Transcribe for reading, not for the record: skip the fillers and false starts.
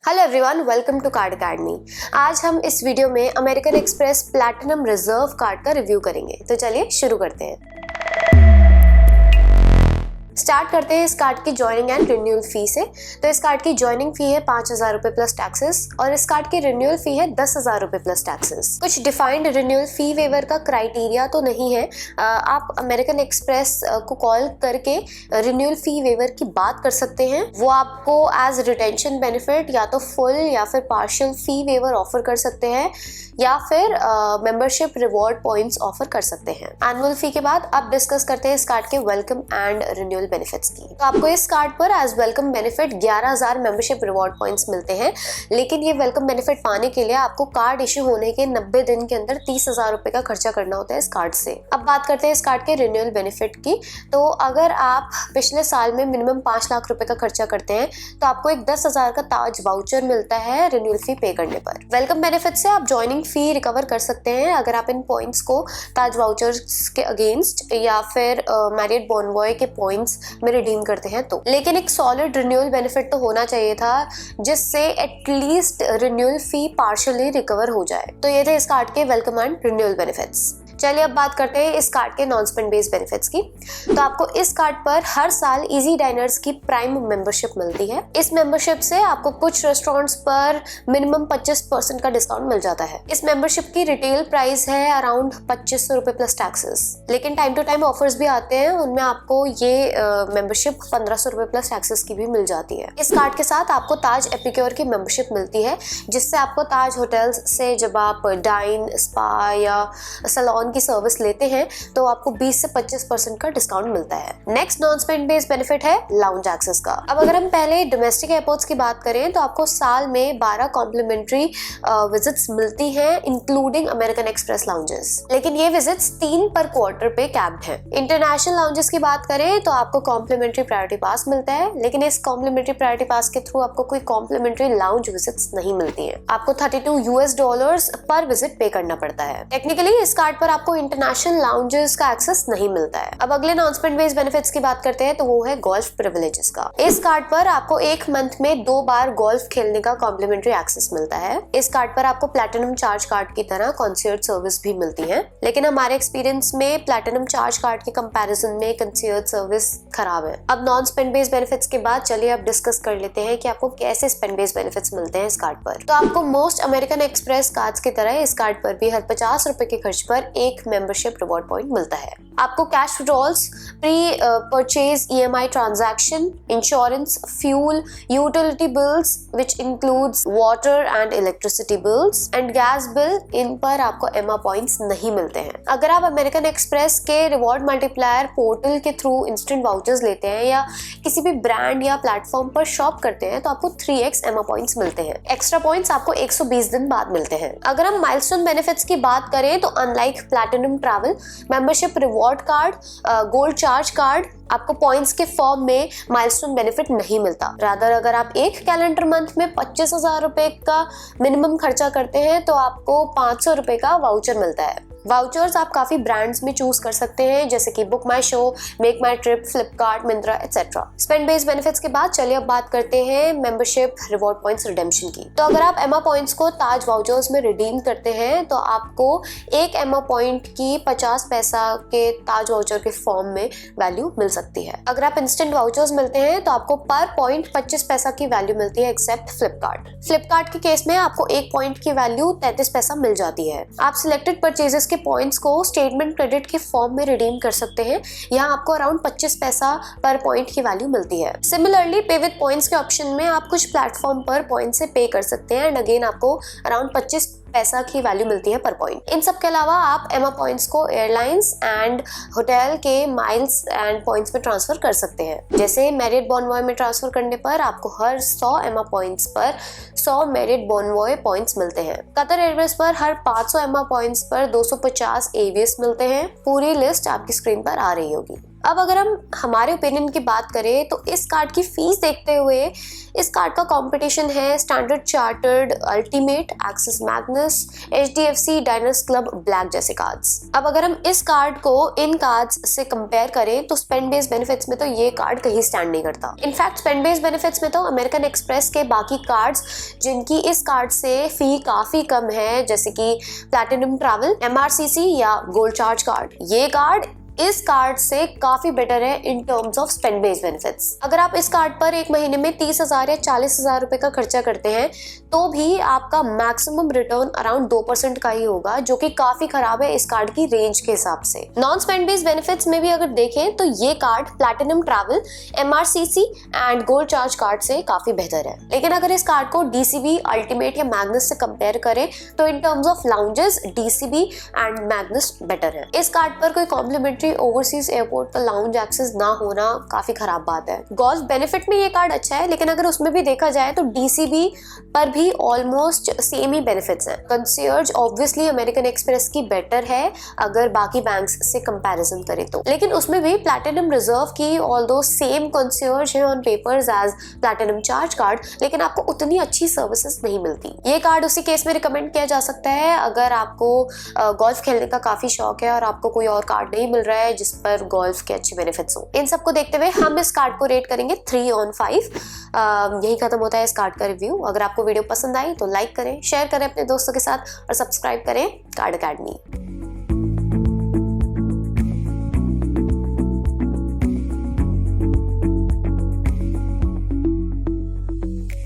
Hello everyone, welcome to card academy. आज हम इस वीडियो में American Express Platinum Reserve card का रिव्यू करेंगे। तो चलिए शुरू करते हैं। स्टार्ट करते हैं इस कार्ड की ज्वाइनिंग एंड रिन्यूअल फी से। तो इस कार्ड की ज्वाइनिंग फी है 5,000 रुपये प्लस टैक्सेस और इस कार्ड की रिन्यूअल फी है 10,000 रुपये प्लस टैक्सेस। कुछ डिफाइंड रिन्यूअल फी वेवर का क्राइटेरिया तो नहीं है। आप अमेरिकन एक्सप्रेस को कॉल करके रिन्यूअल फी वेवर की बात कर सकते हैं। वो आपको एज रिटेंशन बेनिफिट या तो फुल या फिर पार्शियल फी वेवर ऑफर कर सकते हैं या फिर मेंबरशिप रिवॉर्ड पॉइंट्स ऑफर कर सकते हैं। एनुअल फी के बाद अब डिस्कस करते हैं इस कार्ड के वेलकम एंड रिन्यूअल बेनिफिट्स की। तो आपको इस कार्ड पर as welcome benefit 11,000 membership reward points मिलते हैं, लेकिन ये वेलकम बेनिफिट पाने के लिए आपको कार्ड इश्यू होने के 90 दिन के अंदर 30,000 रुपए का खर्चा करना होता है इस कार्ड से। अब बात करते हैं इस कार्ड के रिन्यूअल बेनिफिट की। तो अगर आप पिछले साल में मिनिमम 5 लाख रुपए का खर्चा करते हैं तो आपको एक 10,000 का ताज वाउचर मिलता है रिन्यूअल फी पे करने पर। वेलकम बेनिफिट से आप ज्वाइनिंग फी रिकवर कर सकते हैं अगर आप इन पॉइंट्स को ताज वाउचर्स के अगेंस्ट या फिर मैरियट बॉनवॉय के पॉइंट्स में रिडीम करते हैं तो। लेकिन एक सॉलिड रिन्यूअल बेनिफिट तो होना चाहिए था जिससे एटलीस्ट रिन्यूअल फी पार्शियली रिकवर हो जाए। तो ये थे इस कार्ड के वेलकम एंड रिन्यूअल बेनिफिट्स। चलिए अब बात करते हैं इस कार्ड के नॉन स्पेंड बेस्ड बेनिफिट्स की। तो आपको इस कार्ड पर हर साल इजी डाइनर्स की प्राइम मेंबरशिप मिलती है। इस मेंबरशिप से आपको कुछ रेस्टोरेंट्स पर मिनिमम 25% का डिस्काउंट मिल जाता है। इस मेंबरशिप की रिटेल प्राइस है अराउंड 2500 रुपए प्लस टैक्सेस, लेकिन टाइम टू टाइम ऑफर्स भी आते हैं, उनमें आपको ये मेंबरशिप 1500 रुपए प्लस टैक्सेस की भी मिल जाती है। इस कार्ड के साथ आपको ताज एपिक्योर की मेंबरशिप मिलती है, जिससे आपको ताज होटल्स से जब आप डाइन, स्पा या सैलून की सर्विस लेते हैं तो आपको 20 से 25% का डिस्काउंट मिलता है। Next non spend based benefit है लाउंज एक्सेस का। अब अगर हम पहले डोमेस्टिक एयरपोर्ट्स की बात करें तो आपको साल में 12 कॉम्प्लीमेंट्री विजिट्स मिलती हैं इंक्लूडिंग अमेरिकन एक्सप्रेस लाउंजेस, लेकिन ये विजिट्स 3 पर क्वार्टर पे कैप्ड हैं। इंटरनेशनल लाउंजेस की बात करें तो आपको कॉम्प्लीमेंट्री प्रायोरिटी पास मिलता है, लेकिन इस कॉम्प्लीमेंट्री प्रायोरिटी पास के थ्रू आपको कोई कॉम्प्लीमेंट्री लाउंज विजिट्स नहीं मिलती है। आपको $32 पर विजिट पे करना पड़ता है। टेक्निकली इस कार्ड पर आपको इंटरनेशनल लाउंजेस का एक्सेस नहीं मिलता है। अब अगले नॉन स्पेंड बेस्ड बेनिफिट्स की बात करते हैं तो वो है गोल्फ प्रिविलेजेस का। इस कार्ड पर आपको एक मंथ में 2 बार गोल्फ खेलने का कॉम्प्लीमेंट्री एक्सेस मिलता है। इस कार्ड पर आपको प्लैटिनम चार्ज कार्ड की तरह कंसीयर्ड सर्विस भी मिलती है, लेकिन हमारे एक्सपीरियंस में प्लैटिनम चार्ज कार्ड के कंपैरिजन में कंसीयर्ड सर्विस खराब है। अब नॉन स्पेंड बेस्ड बेनिफिट्स के बाद चलिए अब डिस्कस कर लेते हैं कि आपको कैसे स्पेंड बेस्ड बेनिफिट्स मिलते हैं इस कार्ड पर। तो आपको मोस्ट अमेरिकन एक्सप्रेस कार्ड्स की तरह इस कार्ड पर भी हर 50 रुपए के खर्च पर एक मेंबरशिप रिवॉर्ड पॉइंट मिलता है। आपको cash withdrawals, pre purchase EMI transaction, insurance, fuel, utility bills which includes water and electricity bills and gas bill, इन पर आपको EMA पॉइंट्स नहीं मिलते हैं। अगर आप अमेरिकन एक्सप्रेस के रिवॉर्ड मल्टीप्लायर पोर्टल के थ्रू इंस्टेंट वाउचर्स लेते हैं या किसी भी ब्रांड या प्लेटफॉर्म पर शॉप करते हैं तो आपको 3x EMA पॉइंट्स मिलते हैं। एक्स्ट्रा पॉइंट्स आपको 120 दिन बाद मिलते हैं। अगर हम माइलस्टोन बेनिफिट्स की बात करें तो unlike platinum travel, membership reward card, gold charge card, आपको पॉइंट्स के फॉर्म में माइलस्टोन बेनिफिट नहीं मिलता। रादर अगर आप एक कैलेंडर मंथ में 25,000 रुपए का मिनिमम खर्चा करते हैं तो आपको 500 रुपए का वाउचर मिलता है। वाउचर्स आप काफी ब्रांड्स में चूज कर सकते हैं, जैसे कि book my show, make my trip, Flipkart, Myntra etcetera. Spend based benefits के बाद चलिए अब बात करते हैं मेंबरशिप रिवॉर्ड पॉइंट्स रिडेम्पशन की। तो अगर आप EMA पॉइंट्स को ताज वाउचर्स में रिडीम करते हैं तो आपको एक EMA पॉइंट की 50 पैसा के ताज वाउचर के फॉर्म में वैल्यू मिल सकती है। अगर आप इंस्टेंट वाउचर्स मिलते हैं तो आपको पर पॉइंट 25 पैसा की वैल्यू मिलती है, एक्सेप्ट फ्लिपकार्ट के केस में आपको एक पॉइंट की वैल्यू 33 पैसा मिल जाती है। आप सिलेक्टेड परचेजेस के पॉइंट्स को स्टेटमेंट क्रेडिट के फॉर्म में रिडीम कर सकते हैं। यहाँ आपको अराउंड 25 पैसा पर पॉइंट की वैल्यू मिलती है। सिमिलरली पे विद पॉइंट्स के ऑप्शन में आप कुछ प्लेटफॉर्म पर पॉइंट से पे कर सकते हैं एंड अगेन आपको अराउंड 25 पैसा की वैल्यू मिलती है पर पॉइंट। इन सब के अलावा आप EMA पॉइंट्स को एयरलाइंस एंड होटल के माइल्स एंड पॉइंट्स में ट्रांसफर कर सकते हैं। जैसे मैरियट बॉनवॉय में ट्रांसफर करने पर आपको हर 100 EMA पॉइंट्स पर 100 मैरियट बॉनवॉय पॉइंट्स मिलते हैं। कतर एयरवेज पर हर 500 EMA पॉइंट्स पर 250 AVS मिलते हैं। पूरी लिस्ट आपकी स्क्रीन पर आ रही होगी। अब अगर हम हमारे ओपिनियन की बात करें तो इस कार्ड की फीस देखते हुए इस कार्ड का कंपटीशन है standard chartered, ultimate, Axis Magnus, HDFC, Diners Club, black जैसे कार्ड्स। अब अगर हम इस कार्ड को इन कार्ड्स से कंपेयर करें तो स्पेंड बेस्ड बेनिफिट्स में तो ये कार्ड कहीं स्टैंड नहीं करता। इनफैक्ट स्पेंड बेस्ड बेनिफिट्स में तो अमेरिकन एक्सप्रेस के बाकी कार्ड्स जिनकी इस कार्ड से फी काफी कम है, जैसे कि प्लैटिनम ट्रैवल, MRCC या गोल्ड चार्ज कार्ड, ये कार्ड इस कार्ड से काफी बेटर है in terms of spend based benefits. अगर आप इस कार्ड पर एक महीने में 30,000 या 40,000 रुपए का खर्चा करते हैं तो भी आपका मैक्सिमम रिटर्न अराउंड 2% का ही होगा, जो कि काफी खराब है इस कार्ड की रेंज के हिसाब से। नॉन स्पेंड बेस्ड बेनिफिट्स में भी अगर देखें तो ये card platinum travel, MRCC and gold charge card से काफी बेहतर है। लेकिन अगर इस कार्ड को DCB, अल्टीमेट या मैग्नस से कंपेयर करें तो in terms of lounges DCB and Magnus better है। इस कार्ड पर कोई कॉम्प्लीमेंट्री ओवरसीज एयरपोर्ट पर लाउंज एक्सेस ना होना काफी खराब बात है। गोल्फ बेनिफिट में ये कार्ड अच्छा है, लेकिन अगर उसमें भी देखा जाए तो DCB पर भी ऑलमोस्ट सेम ही बेनिफिट्स हैं। कंसियर्ज ऑब्वियसली अमेरिकन एक्सप्रेस की बेटर है अगर बाकी बैंक्स से कंपैरिजन करें तो, लेकिन उसमें भी प्लैटिनम रिजर्व की ऑल्दो सेम कंसियर्ज है on papers as platinum charge card, लेकिन आपको उतनी अच्छी सर्विसेज नहीं मिलती। ये कार्ड उसी केस में रिकमेंड किया जा सकता है अगर आपको गोल्फ खेलने का काफी शौक है और आपको कोई और कार्ड नहीं मिल रहा है जिस पर गोल्फ के अच्छे बेनिफिट्स हो। इन सबको देखते हुए हम इस कार्ड को रेट करेंगे 3 on 5। यही खत्म होता है इस कार्ड का रिव्यू। अगर आपको वीडियो पसंद आई तो लाइक करें, शेयर करें अपने दोस्तों के साथ और सब्सक्राइब करें कार्ड अकेडमी।